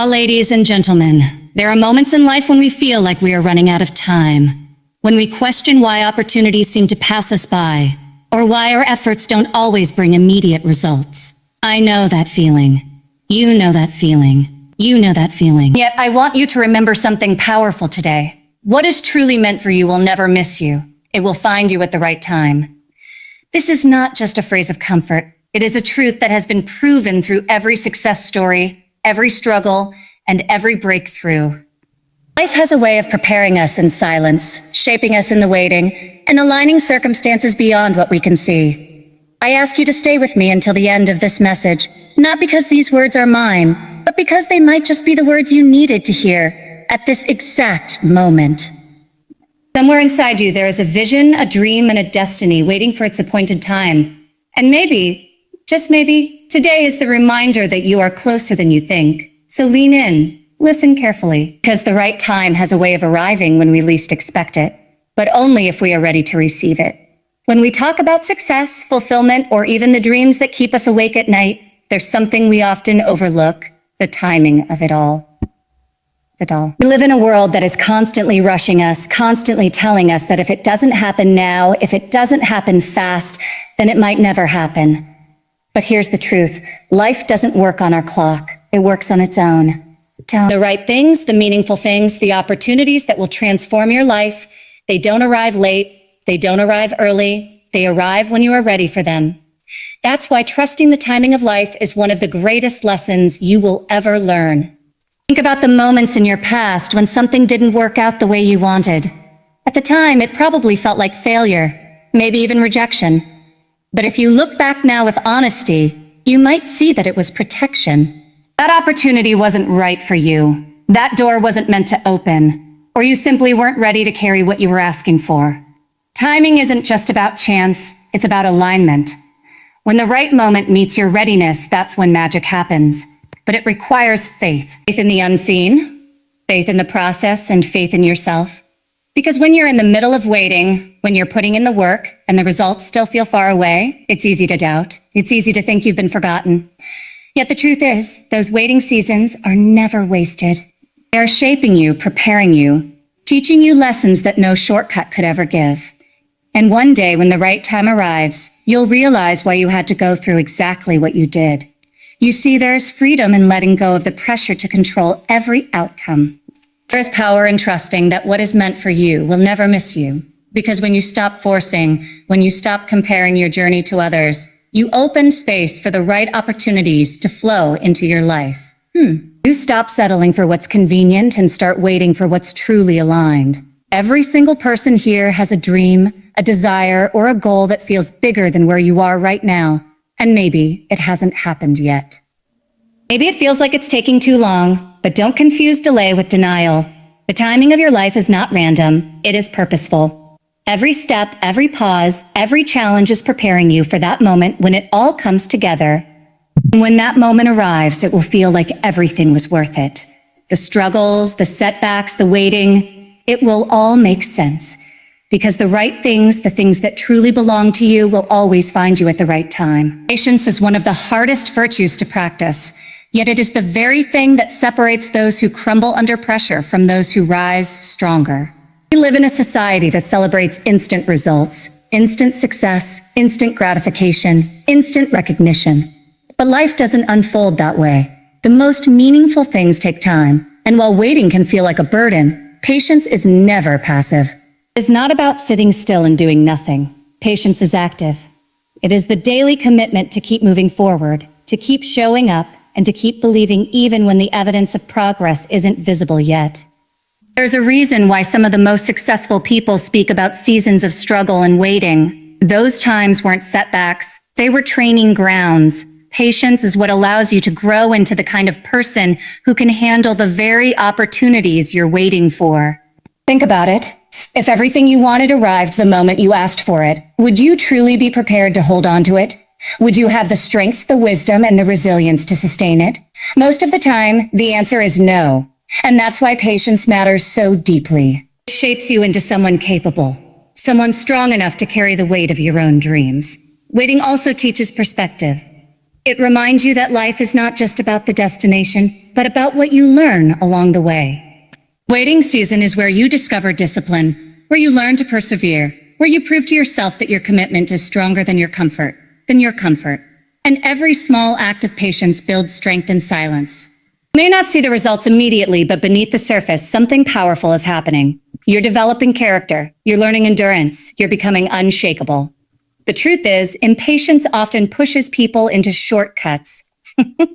Ladies and gentlemen, there are moments in life when we feel like we are running out of time, when we question why opportunities seem to pass us by, or why our efforts don't always bring immediate results. I know that feeling. You know that feeling. You know that feeling. Yet I want you to remember something powerful today. What is truly meant for you will never miss you. It will find you at the right time. This is not just a phrase of comfort. It is a truth that has been proven through every success story, every struggle, and every breakthrough. Life has a way of preparing us in silence, shaping us in the waiting, and aligning circumstances beyond what we can see. I ask you to stay with me until the end of this message, not because these words are mine, but because they might just be the words you needed to hear at this exact moment. Somewhere inside you, there is a vision, a dream, and a destiny waiting for its appointed time. And maybe, just maybe, today is the reminder that you are closer than you think. So lean in, listen carefully, because the right time has a way of arriving when we least expect it, but only if we are ready to receive it. When we talk about success, fulfillment, or even the dreams that keep us awake at night, there's something we often overlook: the timing of it all. We live in a world that is constantly rushing us, constantly telling us that if it doesn't happen now, if it doesn't happen fast, then it might never happen. But here's the truth. Life doesn't work on our clock. It works on its own. The right things, the meaningful things, the opportunities that will transform your life, they don't arrive late, they don't arrive early, they arrive when you are ready for them. That's why trusting the timing of life is one of the greatest lessons you will ever learn. Think about the moments in your past when something didn't work out the way you wanted. At the time, it probably felt like failure, maybe even rejection. But if you look back now with honesty, you might see that it was protection. That opportunity wasn't right for you. That door wasn't meant to open, or you simply weren't ready to carry what you were asking for. Timing isn't just about chance, it's about alignment. When the right moment meets your readiness, that's when magic happens. But it requires faith. Faith in the unseen, faith in the process, and faith in yourself. Because when you're in the middle of waiting, when you're putting in the work, and the results still feel far away, it's easy to doubt. It's easy to think you've been forgotten. Yet the truth is, those waiting seasons are never wasted. They are shaping you, preparing you, teaching you lessons that no shortcut could ever give. And one day, when the right time arrives, you'll realize why you had to go through exactly what you did. You see, there is freedom in letting go of the pressure to control every outcome. There is power in trusting that what is meant for you will never miss you. Because when you stop forcing, when you stop comparing your journey to others, you open space for the right opportunities to flow into your life. You stop settling for what's convenient and start waiting for what's truly aligned. Every single person here has a dream, a desire, or a goal that feels bigger than where you are right now. And maybe it hasn't happened yet. Maybe it feels like it's taking too long, but don't confuse delay with denial. The timing of your life is not random, it is purposeful. Every step, every pause, every challenge is preparing you for that moment when it all comes together. And when that moment arrives, it will feel like everything was worth it. The struggles, the setbacks, the waiting, it will all make sense. Because the right things, the things that truly belong to you, will always find you at the right time. Patience is one of the hardest virtues to practice, yet it is the very thing that separates those who crumble under pressure from those who rise stronger. We live in a society that celebrates instant results, instant success, instant gratification, instant recognition. But life doesn't unfold that way. The most meaningful things take time, and while waiting can feel like a burden, patience is never passive. It is not about sitting still and doing nothing. Patience is active. It is the daily commitment to keep moving forward, to keep showing up, and to keep believing even when the evidence of progress isn't visible yet. There's a reason why some of the most successful people speak about seasons of struggle and waiting. Those times weren't setbacks, they were training grounds. Patience is what allows you to grow into the kind of person who can handle the very opportunities you're waiting for. Think about it. If everything you wanted arrived the moment you asked for it, would you truly be prepared to hold on to it? Would you have the strength, the wisdom, and the resilience to sustain it? Most of the time, the answer is no. And that's why patience matters so deeply. It shapes you into someone capable, someone strong enough to carry the weight of your own dreams. Waiting also teaches perspective. It reminds you that life is not just about the destination, but about what you learn along the way. Waiting season is where you discover discipline, where you learn to persevere, where you prove to yourself that your commitment is stronger than your comfort. And every small act of patience builds strength in silence. You may not see the results immediately, but beneath the surface, something powerful is happening. You're developing character, you're learning endurance, you're becoming unshakable. The truth is, impatience often pushes people into shortcuts.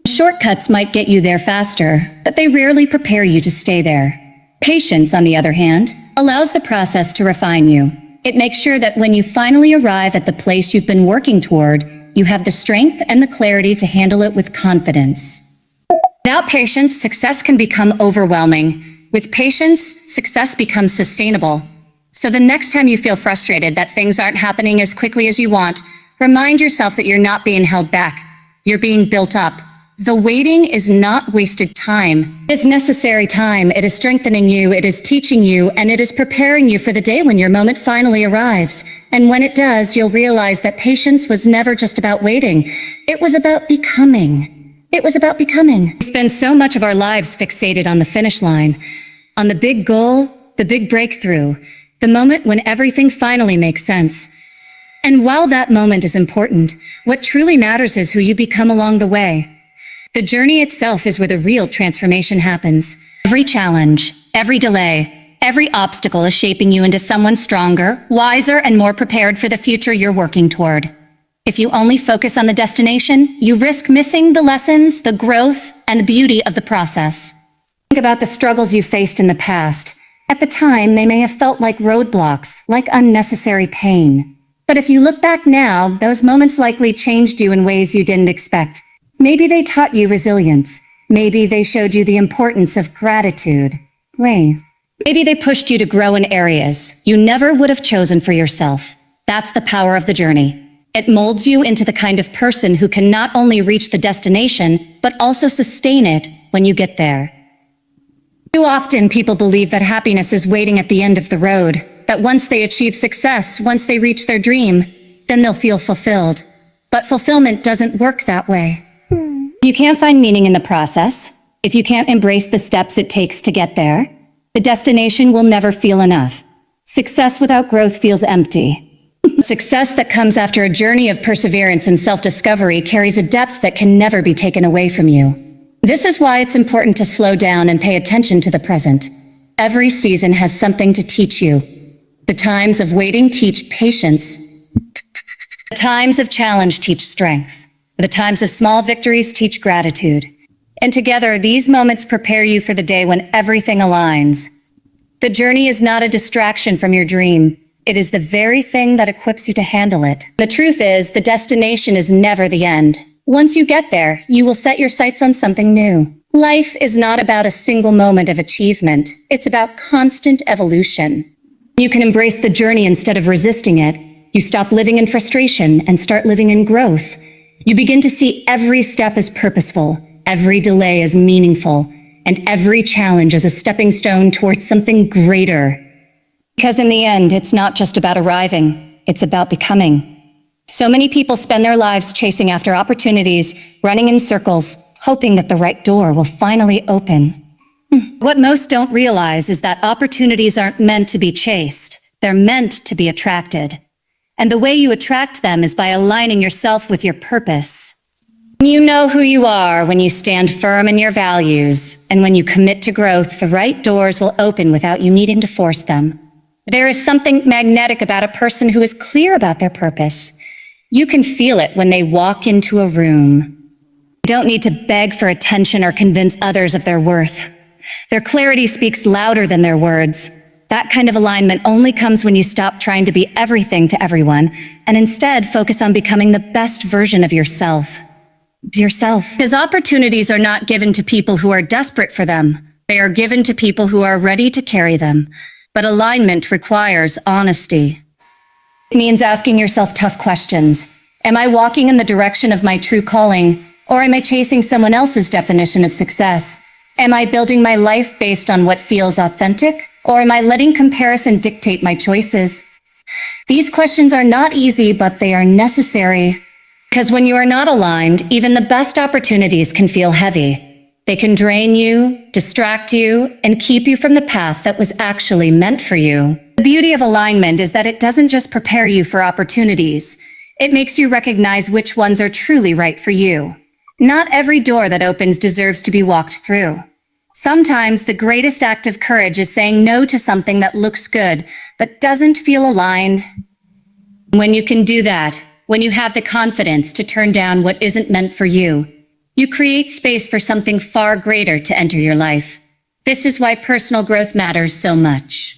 Shortcuts might get you there faster, but they rarely prepare you to stay there. Patience, on the other hand, allows the process to refine you. It makes sure that when you finally arrive at the place you've been working toward, you have the strength and the clarity to handle it with confidence. Without patience, success can become overwhelming. With patience, success becomes sustainable. So the next time you feel frustrated that things aren't happening as quickly as you want, remind yourself that you're not being held back. You're being built up. The waiting is not wasted time. It is necessary time. It is strengthening you, it is teaching you, and it is preparing you for the day when your moment finally arrives. And when it does, you'll realize that patience was never just about waiting. It was about becoming. We spend so much of our lives fixated on the finish line, on the big goal, the big breakthrough, the moment when everything finally makes sense. And while that moment is important, what truly matters is who you become along the way. The journey itself is where the real transformation happens. Every challenge, every delay, every obstacle is shaping you into someone stronger, wiser, and more prepared for the future you're working toward. If you only focus on the destination, you risk missing the lessons, the growth, and the beauty of the process. Think about the struggles you faced in the past. At the time, they may have felt like roadblocks, like unnecessary pain. But if you look back now, those moments likely changed you in ways you didn't expect. Maybe they taught you resilience. Maybe they showed you the importance of gratitude. Maybe they pushed you to grow in areas you never would have chosen for yourself. That's the power of the journey. It molds you into the kind of person who can not only reach the destination, but also sustain it when you get there. Too often, people believe that happiness is waiting at the end of the road, that once they achieve success, once they reach their dream, then they'll feel fulfilled. But fulfillment doesn't work that way. If you can't find meaning in the process, if you can't embrace the steps it takes to get there, the destination will never feel enough. Success without growth feels empty. Success that comes after a journey of perseverance and self-discovery carries a depth that can never be taken away from you. This is why it's important to slow down and pay attention to the present. Every season has something to teach you. The times of waiting teach patience. The times of challenge teach strength. The times of small victories teach gratitude. And together, these moments prepare you for the day when everything aligns. The journey is not a distraction from your dream. It is the very thing that equips you to handle it. The truth is, the destination is never the end. Once you get there, you will set your sights on something new. Life is not about a single moment of achievement. It's about constant evolution. You can embrace the journey instead of resisting it. You stop living in frustration and start living in growth. You begin to see every step as purposeful, every delay as meaningful, and every challenge as a stepping stone towards something greater. Because in the end, it's not just about arriving, it's about becoming. So many people spend their lives chasing after opportunities, running in circles, hoping that the right door will finally open. What most don't realize is that opportunities aren't meant to be chased, they're meant to be attracted. And the way you attract them is by aligning yourself with your purpose. You know who you are when you stand firm in your values, and when you commit to growth, the right doors will open without you needing to force them. There is something magnetic about a person who is clear about their purpose. You can feel it when they walk into a room. You don't need to beg for attention or convince others of their worth. Their clarity speaks louder than their words. That kind of alignment only comes when you stop trying to be everything to everyone and instead focus on becoming the best version of yourself. Because opportunities are not given to people who are desperate for them. They are given to people who are ready to carry them. But alignment requires honesty. It means asking yourself tough questions. Am I walking in the direction of my true calling, or am I chasing someone else's definition of success? Am I building my life based on what feels authentic? Or am I letting comparison dictate my choices? These questions are not easy, but they are necessary. Because when you are not aligned, even the best opportunities can feel heavy. They can drain you, distract you, and keep you from the path that was actually meant for you. The beauty of alignment is that it doesn't just prepare you for opportunities. It makes you recognize which ones are truly right for you. Not every door that opens deserves to be walked through. Sometimes the greatest act of courage is saying no to something that looks good, but doesn't feel aligned. When you can do that, when you have the confidence to turn down what isn't meant for you, you create space for something far greater to enter your life. This is why personal growth matters so much.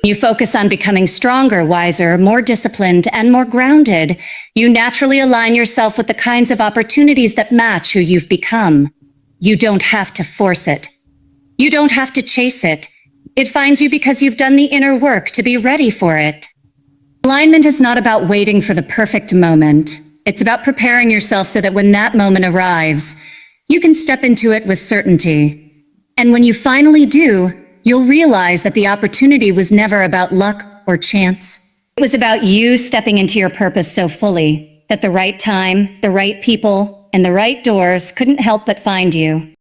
You focus on becoming stronger, wiser, more disciplined, and more grounded. You naturally align yourself with the kinds of opportunities that match who you've become. You don't have to force it. You don't have to chase it. It finds you because you've done the inner work to be ready for it. Alignment is not about waiting for the perfect moment. It's about preparing yourself so that when that moment arrives, you can step into it with certainty. And when you finally do, you'll realize that the opportunity was never about luck or chance. It was about you stepping into your purpose so fully that the right time, the right people, and the right doors couldn't help but find you.